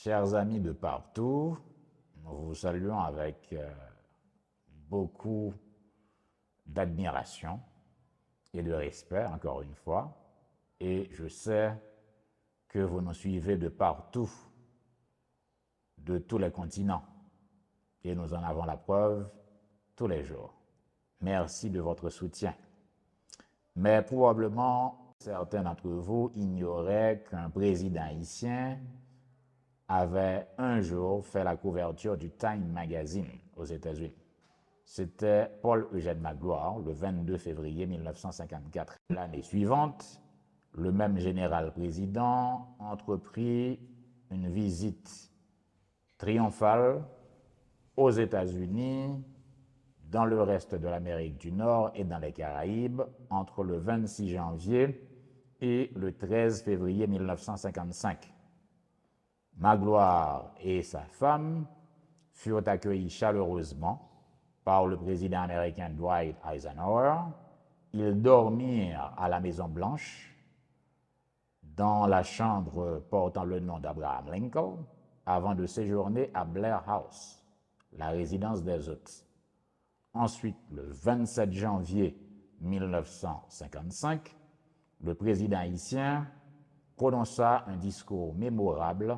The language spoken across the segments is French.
Chers amis de partout, nous vous saluons avec beaucoup d'admiration et de respect, encore une fois. Et je sais que vous nous suivez de partout, de tous les continents. Et nous en avons la preuve tous les jours. Merci de votre soutien. Mais probablement, certains d'entre vous ignoraient qu'un président haïtien avait un jour fait la couverture du Time Magazine aux États-Unis. C'était Paul-Eugène Magloire, le 22 février 1954. L'année suivante, le même général président entreprit une visite triomphale aux États-Unis, dans le reste de l'Amérique du Nord et dans les Caraïbes, entre le 26 janvier et le 13 février 1955. Magloire et sa femme furent accueillis chaleureusement par le président américain Dwight Eisenhower. Ils dormirent à la Maison-Blanche, dans la chambre portant le nom d'Abraham Lincoln, avant de séjourner à Blair House, la résidence des hôtes. Ensuite, le 27 janvier 1955, le président haïtien prononça un discours mémorable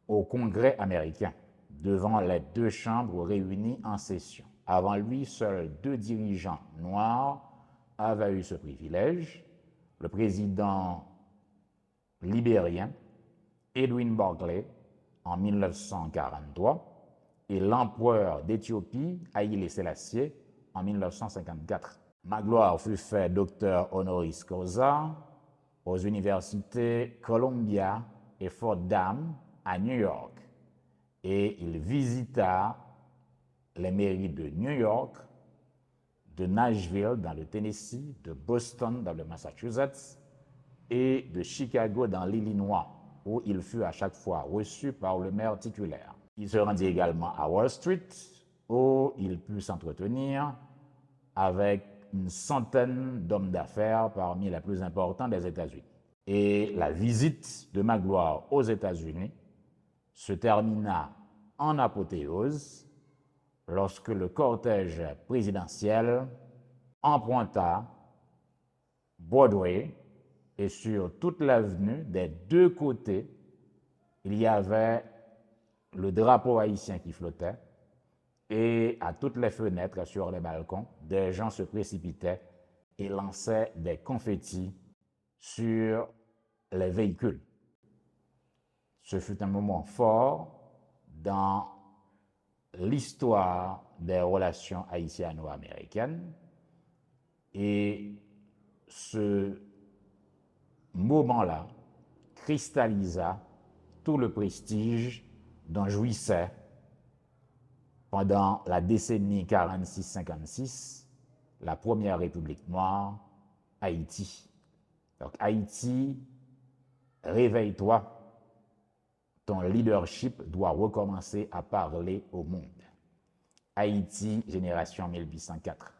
au Congrès américain, devant les deux chambres réunies en session. Avant lui, seuls deux dirigeants noirs avaient eu ce privilège, le président libérien Edwin Barclay en 1943 et l'empereur d'Éthiopie Haïlé Sélassié en 1954. Magloire fut fait docteur honoris causa aux universités Columbia et Fordham à New York, et il visita les mairies de New York, de Nashville dans le Tennessee, de Boston dans le Massachusetts et de Chicago dans l'Illinois, où il fut à chaque fois reçu par le maire titulaire. Il se rendit également à Wall Street, où il put s'entretenir avec une centaine d'hommes d'affaires parmi les plus importants des États-Unis. Et la visite de Magloire aux États-Unis se termina en apothéose lorsque le cortège présidentiel emprunta Broadway, et sur toute l'avenue, des deux côtés, il y avait le drapeau haïtien qui flottait, et à toutes les fenêtres, sur les balcons, des gens se précipitaient et lançaient des confettis sur les véhicules. Ce fut un moment fort dans l'histoire des relations haïtiano-américaines, et ce moment-là cristallisa tout le prestige dont jouissait pendant la décennie 46-56 la première République noire, Haïti. Donc Haïti, réveille-toi. Ton leadership doit recommencer à parler au monde. Haïti, génération 1804.